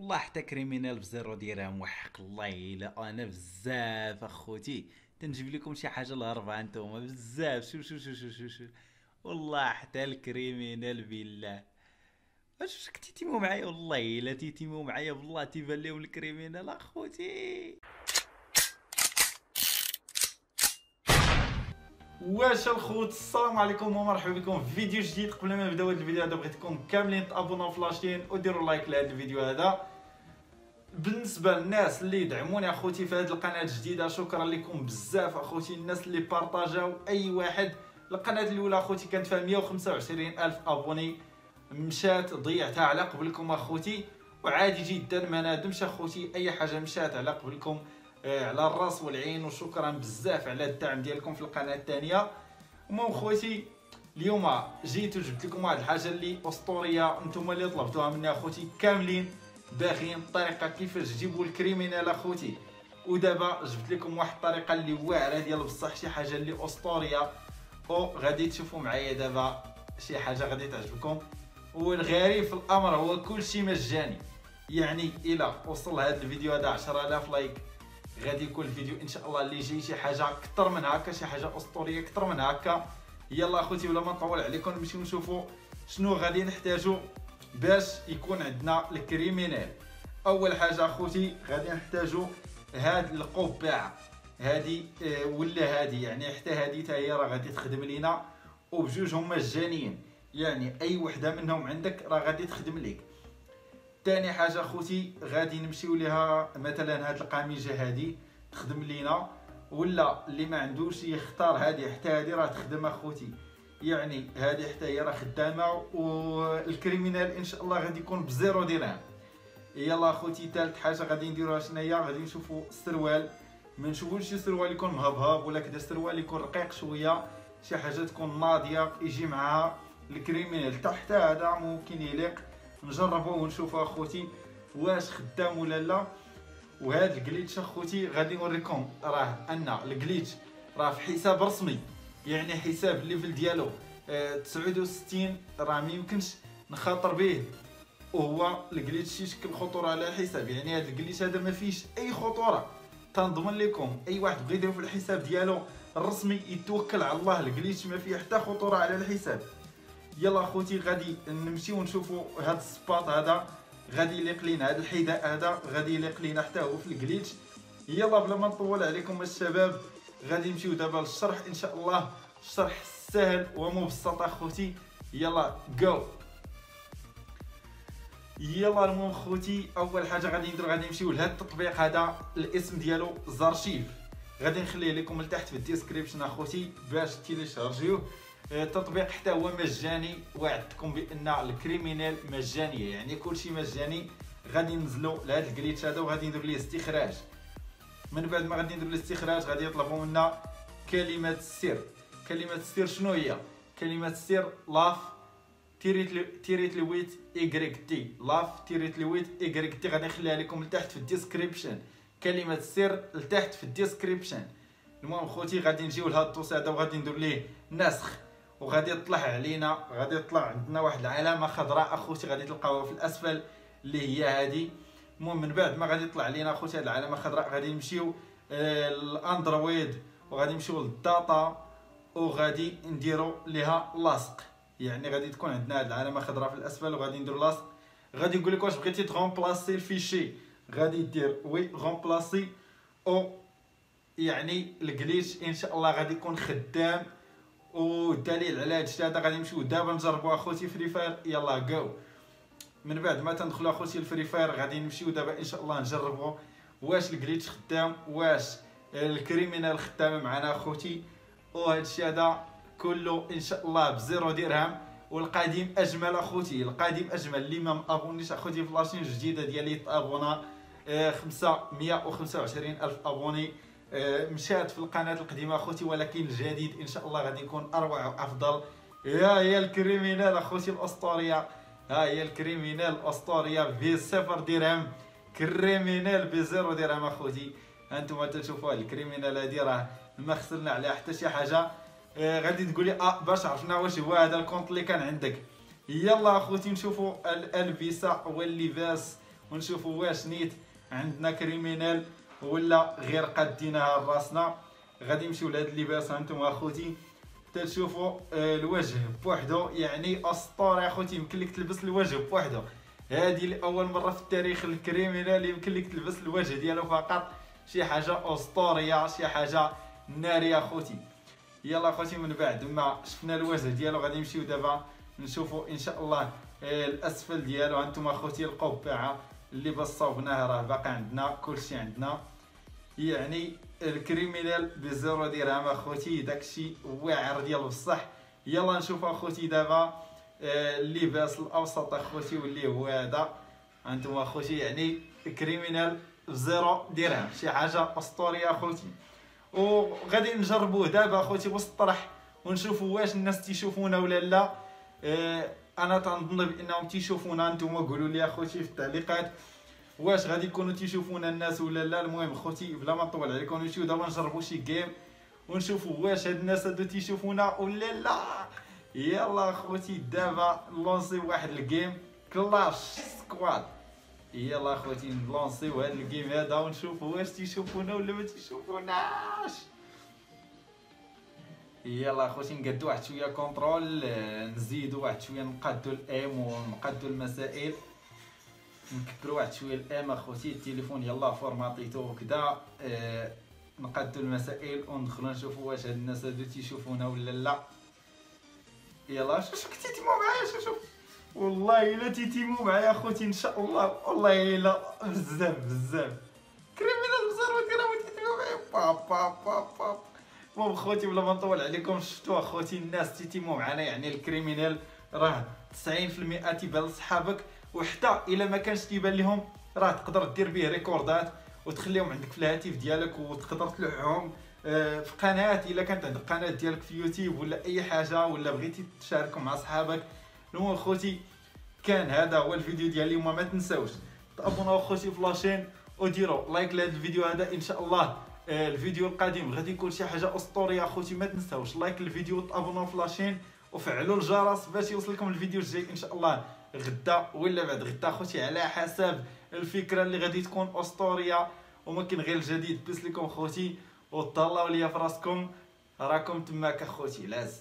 والله حتى كريمينال بزيرو درهم وحق الله الا انا بزاف اخوتي. تنجيب لكم شي حاجه الهربه انتوما بزاف. شو والله حتى الكريمينال بالله. واش كنتي تيمو معايا؟ والله الا تيمو معايا بالله تيبان لهم الكريمينال اخوتي. واش الخوت، السلام عليكم ومرحبا بكم في فيديو جديد. قبل ما نبداو هذا الفيديو هذا بغيتكم كاملين تابوناو في لاشين وديروا لايك لهذا الفيديو هذا. بالنسبه للناس اللي يدعموني اخوتي في هذه القناه الجديده، شكرا لكم بزاف اخوتي. الناس اللي بارطاجاو اي واحد. القناه الاولى اخوتي كانت فيها 125 الف ابوني، مشات ضيعتها على قبلكم اخوتي، وعادي جدا ما نادمش اخوتي. اي حاجه مشات على قبلكم على الراس والعين، وشكرا بزاف على الدعم ديالكم في القناه الثانيه. المهم خوتي، اليوم جيت وجبت لكم واحد الحاجه اللي اسطوريه، نتوما اللي طلبتوها مني اخوتي كاملين باغيين الطريقه كيفاش تجيبوا الكريمينال اخوتي. ودابا جبت لكم واحد الطريقه اللي واعره ديال بصح، شي حاجه اللي اسطوريه، وغادي تشوفوا معايا دابا شي حاجه غادي تعجبكم. والغريب في الامر هو كلشي مجاني، يعني الى وصل هذا الفيديو هذا 10000 لايك غادي يكون الفيديو ان شاء الله اللي جاي شي حاجه اكثر من هكا، شي حاجه اسطوريه اكثر من هكا. يلا اخوتي بلا ما نطول عليكم نمشيو نشوفوا شنو غادي نحتاجو باش يكون عندنا الكريمينال. اول حاجه اخوتي غادي نحتاجو هاد القبعه هادي ولا هادي، يعني حتى هادي حتى هي راه غادي تخدم لينا، وبجوج هما مجانيين، يعني اي وحده منهم عندك راه غادي تخدم ليك. تاني حاجه اخوتي غادي نمشيو ليها، مثلا هاد القميجه هادي تخدم لينا، ولا اللي ما عندوش يختار هادي، حتى هادي راه تخدم اخوتي، يعني هادي حتى هي راه خدامه. والكريمينال ان شاء الله غادي يكون بزيرو درهم. يلا اخوتي ثالث حاجه غادي نديروها شناهي، غادي نشوفوا السروال. ما نشوفوش شي سروال يكون مهبهب ولا كذا، سروال يكون رقيق شويه، شي حاجه تكون ناضيه يجي معها الكريمينال. تحت هذا ممكن يليق، نجربوه ونشوفوا اخوتي واش خدام ولا لا. وهذا الجليتش اخوتي غادي نوريكم راه ان الجليتش راه في حساب رسمي، يعني حساب الليفل ديالو 69 راه ما يمكنش نخاطر به، وهو الجليتش يشكل خطوره على الحساب. يعني هذا الجليتش هذا ما فيش اي خطوره، تنضمن لكم اي واحد بغى يدير في الحساب ديالو الرسمي يتوكل على الله، الجليتش ما فيه حتى خطوره على الحساب. يلا اخوتي غادي نمشيو نشوفوا هذا السباط هذا، غادي يليق لينا هذا الحذاء هذا، غادي يليق لينا حتى هو في الجليتش. يلا بلا ما نطول عليكم الشباب غادي نمشيو دابا للشرح ان شاء الله، الشرح سهل ومبسط اخوتي. يلا جو. يلا المهم خوتي، اول حاجه غادي ندير غادي نمشيو لهذا التطبيق هذا، الاسم ديالو زارشيف، غادي نخليه لكم لتحت في الديسكريبشن اخوتي باش تيليشارجيوه. التطبيق حتى هو مجاني، وعدتكم بان الكريمينال مجانيه، يعني كلشي مجاني. غادي ننزلوا لهذا الجليتش هذا وغادي ندير ليه استخراج. من بعد ما غادي ندير الاستخراج غادي يطلبوا منا كلمه السر. كلمه السر شنو هي؟ كلمه السر لاف تيريت لويت ايغريك تي، لاف تيريت لويت ايغريك تي، غادي نخليها لكم لتحت في الديسكريبشن، كلمه السر لتحت في الديسكريبشن. المهم خوتي غادي نجيو لهاد الطوس هذا وغادي ندير ليه نسخ، وغادي يطلع علينا، غادي يطلع عندنا واحد العلامه خضراء اخوتي غادي تلقاوها في الاسفل اللي هي هادي. المهم من بعد ما غادي يطلع علينا اخوتي هاد العلامه الخضراء غادي نمشيو الاندرويد وغادي نمشيو للداتا وغادي نديرو ليها لاصق، يعني غادي تكون عندنا هاد العلامه خضراء في الاسفل وغادي نديرو لاصق. غادي نقول لك واش بغيتي تغومبلاسي الفيشي، غادي دير وي غومبلاسي، او يعني الجليتش ان شاء الله غادي يكون خدام. والدليل على هذا الشيء هذا غادي نمشيو دابا نجربوا اخوتي فري فاير. يلا جو. من بعد ما تندخلوا اخوتي الفري فاير غادي نمشيو دابا ان شاء الله نجربوا واش الجليتش خدام، واش الكريمينال خدام معنا اخوتي. وهذا الشيء هذا كله ان شاء الله بزيرو درهم، والقادم اجمل اخوتي، القادم اجمل. اللي ما مابونيش اخوتي في لاشين الجديده ديالي تابونا، 525 الف ابوني. مشات في القناه القديمه اخوتي، ولكن الجديد ان شاء الله غادي يكون اروع وافضل. ها هي الكريمينال اخوتي الاسطوريه، ها هي الكريمينال الاسطوريه بصفر درهم، كريمينال بزيرو درهم اخوتي. هانتوما تشوفوا الكريمينال هادي راه ما خسرنا عليها حتى شي حاجه. غادي تقولي باش عرفنا واش هو هذا الكونط اللي كان عندك. يلا اخوتي نشوفوا الالبسه واللباس ونشوفوا واش نيت عندنا كريمينال ولا غير قادينها لراسنا. غادي نمشيو لهاد اللباس هانتوما اخوتي حتى تشوفوا الوجه بوحدو، يعني اسطوري اخوتي. يمكن لك تلبس الوجه بوحدو، هذه لاول مره في التاريخ الكريمينال يمكن لك تلبس الوجه ديالو فقط. شي حاجه اسطوريه، شي حاجه ناريه اخوتي. يلا اخوتي من بعد ما شفنا الوجه ديالو غادي نمشيو دابا نشوفوا ان شاء الله الاسفل ديالو. هانتوما اخوتي القبعه اللي بصوبناه راه باقي عندنا، كلشي عندنا، يعني الكريمينال بزيرو درهم اخوتي، داكشي واعر ديال بصح. يلا نشوف اخوتي دابا اللباس الاوسط اخوتي واللي هو هذا. هانتوما اخوتي يعني كريمينال بزيرو درهم، شي حاجه اسطوريه اخوتي. وغادي نجربوه دابا اخوتي وسط الطرح ونشوفوا واش الناس تيشوفونا ولا لا. انا تنظن بانهم تيشوفونا، نتوما قولوا لي اخوتي في التعليقات واش غادي يكونوا تيشوفونا الناس ولا لا. المهم خوتي بلا ما نطول عليكم نمشيو دابا نجربوا شي جيم ونشوفوا واش هاد الناس هادو تيشوفونا ولا لا. يلا خوتي دابا نلونسيو واحد الجيم كلاش سكواد. يلا خوتي نلونسيو هاد الجيم هذا ونشوفوا واش تيشوفونا ولا ما تيشوفوناش. يلا خوتي نقادو واحد شويه كونترول، نزيدو واحد شويه، نقادو الام ونقادو المسائل، نكبروا واحد شويه الام اخوتي. التليفون يلا فورماطيتو وكذا، نقادو المسائل وندخلوا نشوفوا واش هاد الناس هادو تيشوفونا ولا لا. يلا شوف كنتي معايا، شوف والله الا تيتيمو معايا اخوتي ان شاء الله، والله الا بزاف بزاف كريمينال بزاف وديرها تيتيمو معايا با. المهم خوتي بلا ما نطول عليكم، شفتوا اخوتي الناس تيتيمو معنا، يعني الكريمينال راه 90% تيبان لصحابك، وحتى الا ما كانش تيبان لهم راه تقدر دير به ريكوردات وتخليهم عندك في الهاتف ديالك وتقدر تلوحهم في قناه. الا كانت عندك قناه ديالك في يوتيوب ولا اي حاجه ولا بغيتي تشاركهم مع صحابك. المهم خوتي كان هذا هو الفيديو ديال اليوم، ما تنساوش تابوناو خوتي في لاشين وديروا لايك لهذا الفيديو هذا. ان شاء الله الفيديو القادم غادي يكون شي حاجه اسطوريه اخوتي. ما تنساوش لايك الفيديو وتابوناو في لاشين وفعلوا الجرس باش يوصلكم الفيديو الجاي ان شاء الله غدا ولا بعد غدا اخوتي، على حسب الفكره اللي غادي تكون اسطوريه وما كاين غير الجديد. بس لكم خوتي وتهلاو ليا فراسكم، راكم تماك اخوتي لاز.